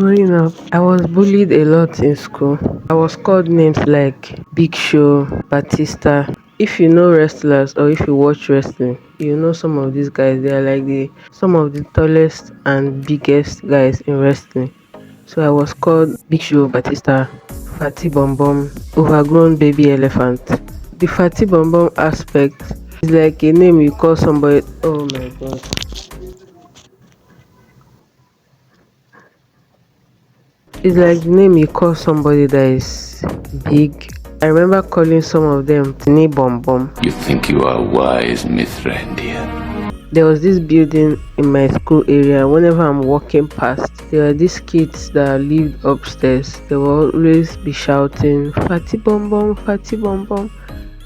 Growing up, I was bullied a lot in school. I was called names like Big Show, Batista. If you know wrestlers or if you watch wrestling, you know some of these guys. They are like the some of the tallest and biggest guys in wrestling. So I was called Big Show, Batista, Fatty Bom Bom, overgrown baby elephant. The Fatty Bom Bom aspect is like a name you call somebody. Oh my god! It's like the name you call somebody that is big. I remember calling some of them Tini Bom Bom. You think you are wise, Mithrandia. There was this building in my school area. Whenever I'm walking past, there were these kids that lived upstairs. They will always be shouting, Fatty Bom Bom, Fatty Bom Bom.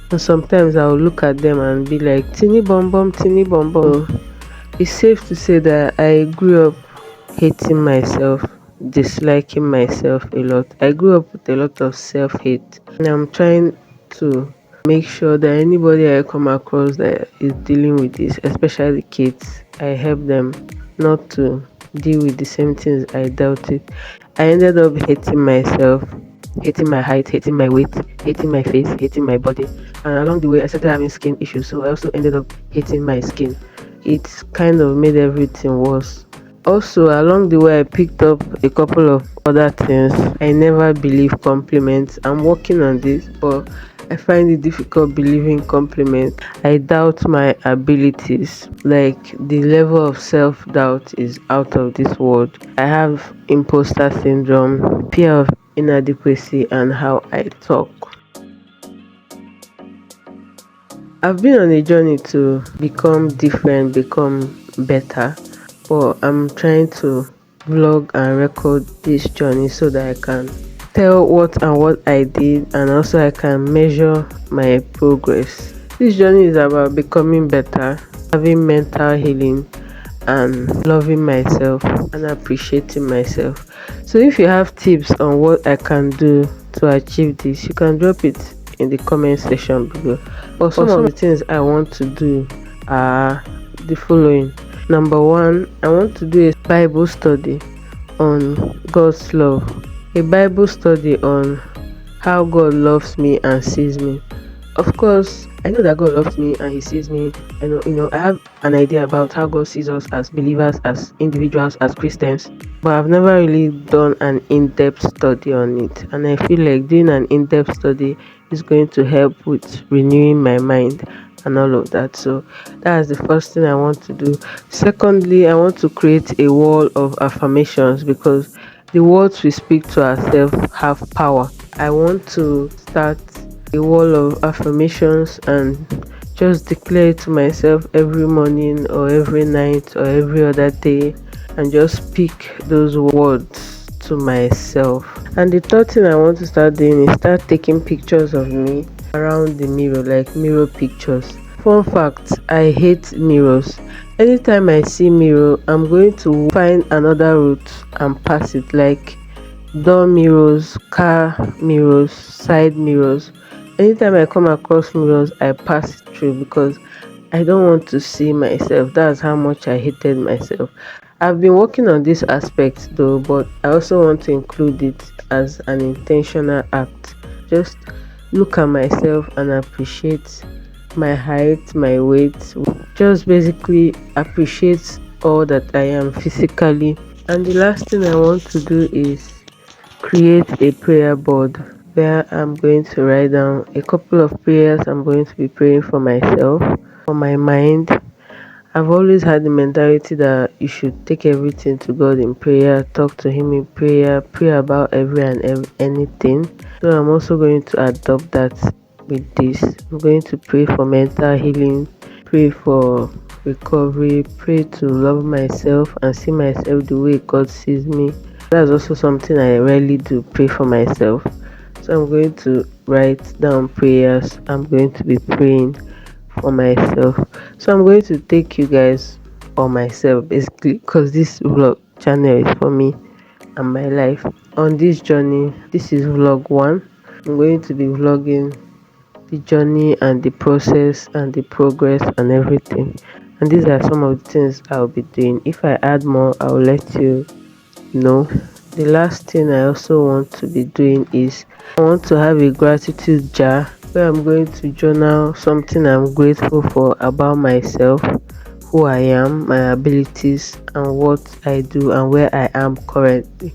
And sometimes I will look at them and be like, Tini Bom Bom, Tini Bom Bom. So it's safe to say that I grew up hating myself, disliking myself a lot. I grew up with a lot of self hate, and I'm trying to make sure that anybody I come across that is dealing with this, especially kids, I help them not to deal with the same things I dealt with. I ended up hating myself, hating my height, hating my weight, hating my face, hating my body. And along the way, I started having skin issues, so I also ended up hating my skin. It kind of made everything worse. Also, along the way, I picked up a couple of other things. I never believe compliments. I'm working on this, but I find it difficult believing compliments. I doubt my abilities. Like, the level of self doubt is out of this world. I have imposter syndrome, fear of inadequacy, and how I talk. I've been on a journey to become different, become better, but I'm trying to vlog and record this journey so that I can tell what I did, and also I can measure my progress. This journey is about becoming better, having mental healing, and loving myself and appreciating myself. So if you have tips on what I can do to achieve this, you can drop it in the comment section below. But some of the things I want to do are the following. Number one, I want to do a Bible study on God's love, a Bible study on how God loves me and sees me. Of course, I know that God loves me and He sees me. I have an idea about how God sees us as believers, as individuals, as Christians, but I've never really done an in-depth study on it. And I feel like doing an in-depth study is going to help with renewing my mind and all of that. So that's the first thing I want to do. Secondly, I want to create a wall of affirmations, because the words we speak to ourselves have power. I want to start a wall of affirmations and just declare it to myself every morning or every night or every other day, and just speak those words to myself. And the third thing I want to start doing is start taking pictures of me around the mirror, like mirror pictures. Fun fact, I hate mirrors. Anytime I see mirror, I'm going to find another route and pass it, like door mirrors, car mirrors, side mirrors. Anytime I come across mirrors, I pass it through, because I don't want to see myself. That's how much I hated myself. I've been working on this aspect though, but I also want to include it as an intentional act. Just look at myself and appreciate my height, my weight. Just basically appreciate all that I am physically. And the last thing I want to do is create a prayer board where I'm going to write down a couple of prayers I'm going to be praying for myself, for my mind. I've always had the mentality that you should take everything to God in prayer, talk to Him in prayer, pray about anything. So I'm also going to adopt that with this. I'm going to pray for mental healing, pray for recovery, pray to love myself and see myself the way God sees me. That's also something I rarely do, pray for myself. So I'm going to write down prayers I'm going to be praying for myself. So I'm going to take you guys on myself basically, because this vlog channel is for me and my life. On this journey, this is vlog 1. I'm going to be vlogging the journey and the process and the progress and everything. And these are some of the things I'll be doing. If I add more, I'll let you know. the last thing I also want to be doing is I want to have a gratitude jar where I'm going to journal something I'm grateful for about myself, who I am, my abilities, and what I do, and where I am currently.